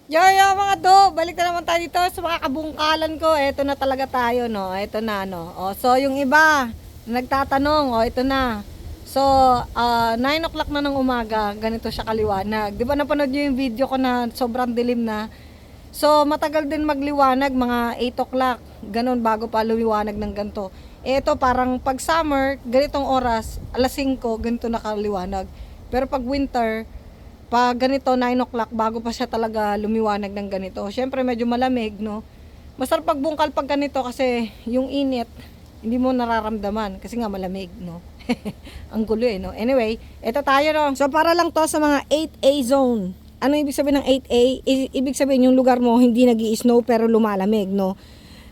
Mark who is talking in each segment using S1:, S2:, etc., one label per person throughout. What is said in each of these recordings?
S1: Mga do, balik na naman tayo dito sa mga kabungkalan ko. Eto na talaga tayo, no. Eto na, no. O, so yung iba nagtatanong, o ito na. So, 9 o'clock na ng umaga, ganito siya kaliwanag. Di ba napanood nyo yung video ko na sobrang dilim na? So, matagal din magliwanag, mga 8 o'clock. Ganon, bago pa lumiwanag ng ganito. Ito, parang pag summer, ganitong oras, alas 5, ganito nakaliwanag. Pero pag winter, pag ganito 9 o'clock bago pa siya talaga lumiwanag ng ganito. Syempre medyo malamig, no. Masarap pagbungkal pag ganito kasi yung init hindi mo nararamdaman kasi nga malamig, no. Ang gulo no. Anyway, eto tayo no. So para lang to sa mga 8A zone. Ano ibig sabihin ng 8A? Ibig sabihin yung lugar mo hindi nag-i-snow pero lumalamig, no.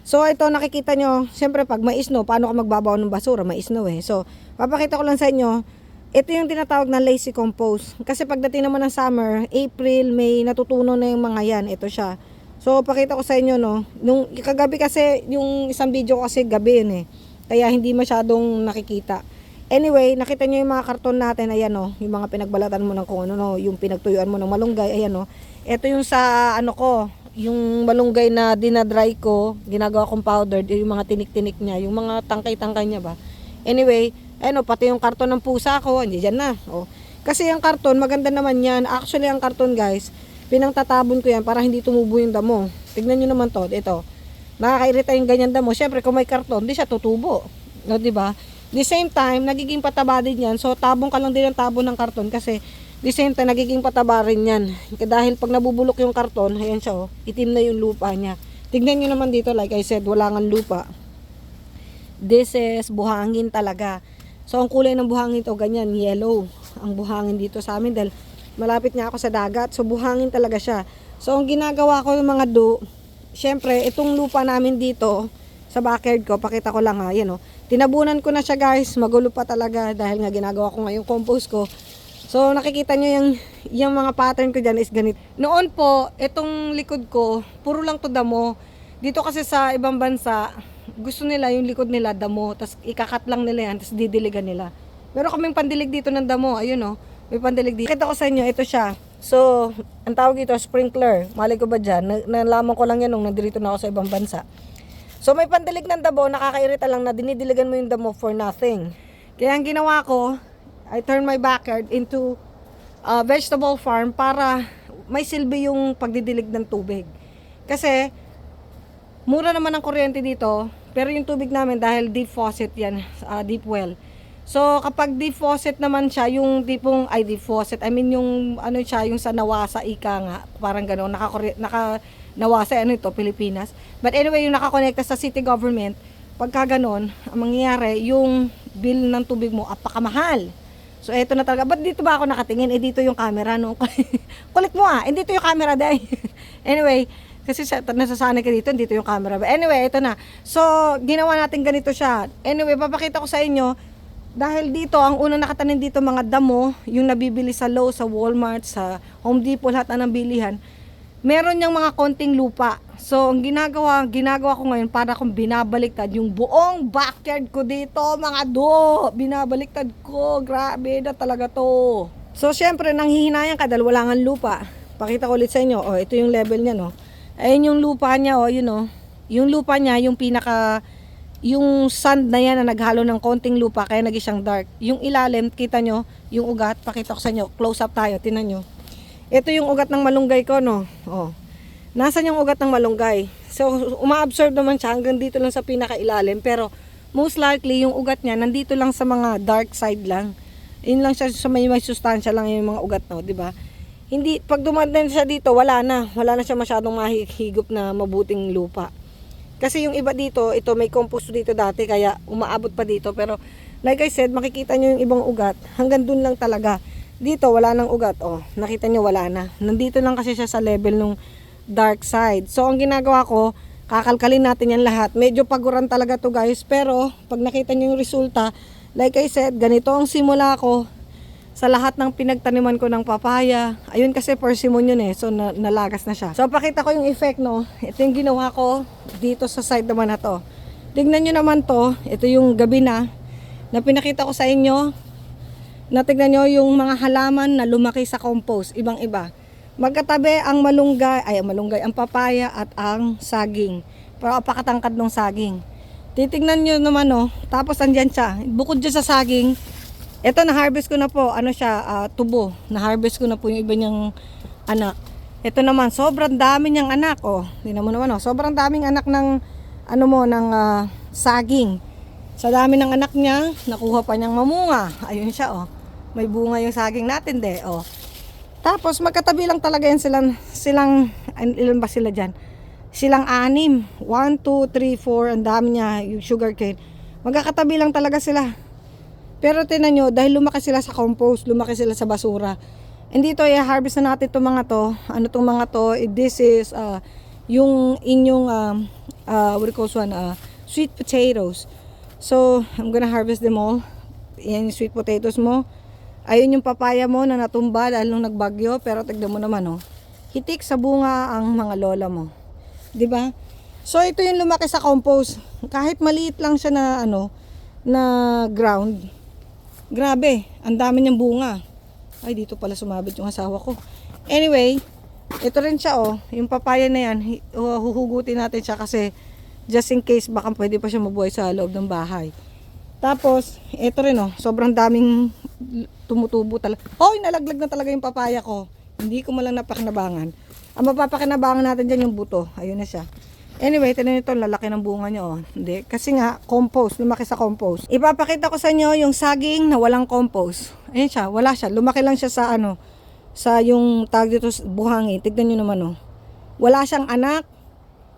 S1: So ito nakikita nyo, syempre pag may snow, paano ka magbabaw ng basura? May snow So papakita ko lang sa inyo. Ito yung tinatawag na lazy compose. Kasi pagdating naman ng summer, April, May, natutuno na yung mga yan. Ito siya. So, pakita ko sa inyo, no. Nung kagabi kasi, yung isang video kasi gabi yun Kaya hindi masyadong nakikita. Anyway, nakita nyo yung mga karton natin. Ayan, no. Yung mga pinagbalatan mo ng kung ano, no. Yung pinagtuyuan mo ng malunggay. Ayan, no. Ito yung sa, ano ko, yung malunggay na dinadry ko, ginagawa kong powder, yung mga tinik-tinik niya, yung mga tangkay-tangkay niya ba. Anyway, pati yung karton ng pusa ko, hindi dyan na. Kasi yung karton, maganda naman yan. Actually, ang karton guys, pinangtatabon ko yan para hindi tumubo yung damo. Tignan nyo naman to, ito. Nakakairita yung ganyan damo. Siyempre, kung may karton, di siya tutubo. No, diba? The same time, nagiging pataba din yan. So, tabong ka lang din ang tabon ng karton kasi the same time, nagiging pataba rin yan. Dahil pag nabubulok yung karton, ayan siya, itim na yung lupa niya. Tignan nyo naman dito, like I said, wala nga lupa. This is buhangin talaga. So, ang kulay ng buhangin ito, ganyan, yellow. Ang buhangin dito sa amin dahil malapit nga ako sa dagat. So, buhangin talaga siya. So, ang ginagawa ko yung mga syempre, itong lupa namin dito, sa backyard ko, pakita ko lang tinabunan ko na siya guys, magulo pa talaga dahil nga ginagawa ko ngayong compost ko. So, nakikita nyo yung mga pattern ko dyan is ganito. Noon po, itong likod ko, puro lang to damo. Dito kasi sa ibang bansa, gusto nila yung likod nila damo, tapos ikakat lang nila yan, tapos didiligan nila. Pero kaming pandilig dito ng damo, ayun may pandilig dito. Kita ko sa inyo, ito siya. So, ang tawag dito, sprinkler. Malay ko ba dyan? Nalaman ko lang yan nung nandito na ako sa ibang bansa. So, may pandilig ng damo, nakakairita lang na dinidiligan mo yung damo for nothing. Kaya ang ginawa ko, I turn my backyard into a vegetable farm para may silbi yung pagdidilig ng tubig. Kasi, mura naman ang kuryente dito, pero yung tubig namin dahil deep faucet yan, deep well. So kapag deep faucet naman siya, yung tipong deep faucet, I mean yung ano siya, yung sa Nawasa ika nga, parang gano'n, Nawasa, Pilipinas. But anyway, yung nakakonekta sa city government, pagka gano'n, ang mangyayari, yung bill ng tubig mo, apakamahal. So eto na talaga, ba't dito ba ako nakatingin? Dito yung camera, no? Kulit mo dito yung camera dahil. Anyway, kasi nasasanay ka dito yung camera. But anyway, ito na. So, ginawa natin ganito siya. Anyway, papakita ko sa inyo, dahil dito, ang unang nakatanim dito mga damo, yung nabibili sa Lowe's, sa Walmart, sa Home Depot, lahat na ng bilihan, meron niyang mga konting lupa. So, ang ginagawa ko ngayon, para akong binabaliktad yung buong backyard ko dito, mga binabaliktad ko. Grabe na talaga to. So, syempre, nanghihinayang ka dahil wala nga lupa. Pakita ko ulit sa inyo. Ito yung level niya, no. Ayun yung lupa niya, yung lupa niya, yung sand na yan na naghalo ng konting lupa, kaya naging siyang dark. Yung ilalim, kita nyo, yung ugat, pakita ko sa inyo, close up tayo, tinan nyo. Ito yung ugat ng malunggay ko, no. Nasaan yung ugat ng malunggay? So, uma-absorb naman siya hanggang dito lang sa pinakailalim, pero most likely, yung ugat niya, nandito lang sa mga dark side lang. Yun lang siya, sa may sustansya lang yung mga ugat, no, di ba? Hindi, pag dumating siya dito, wala na siya masyadong mahigop na mabuting lupa. Kasi yung iba dito, ito may compost dito dati, kaya umaabot pa dito. Pero like I said, makikita nyo yung ibang ugat, hanggang dun lang talaga. Dito, wala nang ugat. Nakita nyo, wala na. Nandito lang kasi siya sa level ng dark side. So, ang ginagawa ko, kakalkalin natin yan lahat. Medyo paguran talaga to guys, pero pag nakita nyo yung resulta, like I said, ganito ang simula ko sa lahat ng pinagtaniman ko ng papaya. Ayun kasi persimmon yun so nalagas na siya. So pakita ko yung effect, no. Ito yung ginawa ko dito sa side naman na to. Tignan nyo naman to, ito yung gabi na pinakita ko sa inyo. Natignan nyo yung mga halaman na lumaki sa compost, ibang iba. Magkatabi ang malunggay, ang papaya at ang saging. Pero apakatangkad ng saging. Titingnan nyo naman oh, tapos andyan siya. Bukod dyan sa saging, ito na-harvest ko na po, ano siya, tubo. Na-harvest ko na po yung iba niyang anak. Ito naman, sobrang dami niyang anak oh. Tingnan mo naman oh, sobrang daming anak ng saging. Sa dami ng anak niya, nakuha pa niyang mamunga. Ayun siya oh. May bunga yung saging natin oh. Tapos magkatabi lang talaga yan silang ilan ba sila diyan? Silang 6. 1, 2, 3, 4, ang dami niya yung sugarcane. Magkakatabi lang talaga sila. Pero tinan nyo, dahil lumaki sila sa compost, lumaki sila sa basura. Hindi to i-harvest na natin itong mga to. Ano tong mga to? This is yung inyong what do you call this one? Sweet potatoes. So, I'm gonna harvest them all. Yan yung sweet potatoes mo. Ayun yung papaya mo na natumba dahil nung nagbagyo. Pero tignan mo naman oh. Hitik sa bunga ang mga lola mo. 'Di ba? So, ito yung lumaki sa compost. Kahit maliit lang siya na na ground. Grabe, ang dami niyang bunga. Ay, dito pala sumabit yung asawa ko. Anyway, ito rin siya oh. Yung papaya na yan, huhugutin natin siya kasi just in case baka pwede pa siya mabuhay sa loob ng bahay. Tapos, ito rin oh, sobrang daming tumutubo talaga. Hoy, nalaglag na talaga yung papaya ko. Hindi ko malang napakinabangan. Ang mapapakinabangan natin dyan yung buto. Ayun na siya. Anyway, tinan nito, lalaki ng bunga niya oh. Hindi, kasi nga compost, lumaki sa compost. Ipapakita ko sa inyo yung saging na walang compost. Ayun siya, wala siya. Lumaki lang siya sa sa yung tag dito buhangin. Tignan niyo naman oh. Wala siyang anak.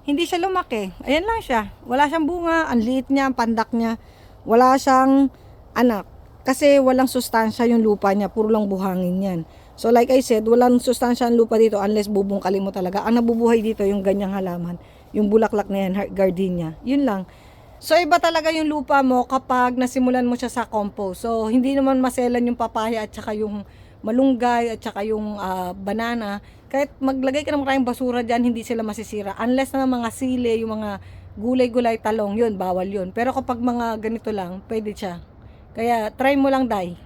S1: Hindi siya lumaki. Ayan lang siya. Wala siyang bunga, ang liit niya, ang pandak niya. Wala siyang anak. Kasi walang sustansya yung lupa niya, puro lang buhangin yan. So like I said, walang sustansya ang lupa dito unless bubungkalin mo talaga. Ang nabubuhay dito yung ganyang halaman. Yung bulaklak na yan, gardenia. Yun lang. So iba talaga yung lupa mo kapag nasimulan mo siya sa compost. So hindi naman maselan yung papaya at saka yung malunggay at saka yung banana. Kahit maglagay ka ng maraming basura dyan, hindi sila masisira. Unless na mga sili, yung mga gulay-gulay, talong, yun, bawal yun. Pero kapag mga ganito lang, pwede siya. Kaya try mo lang, Day.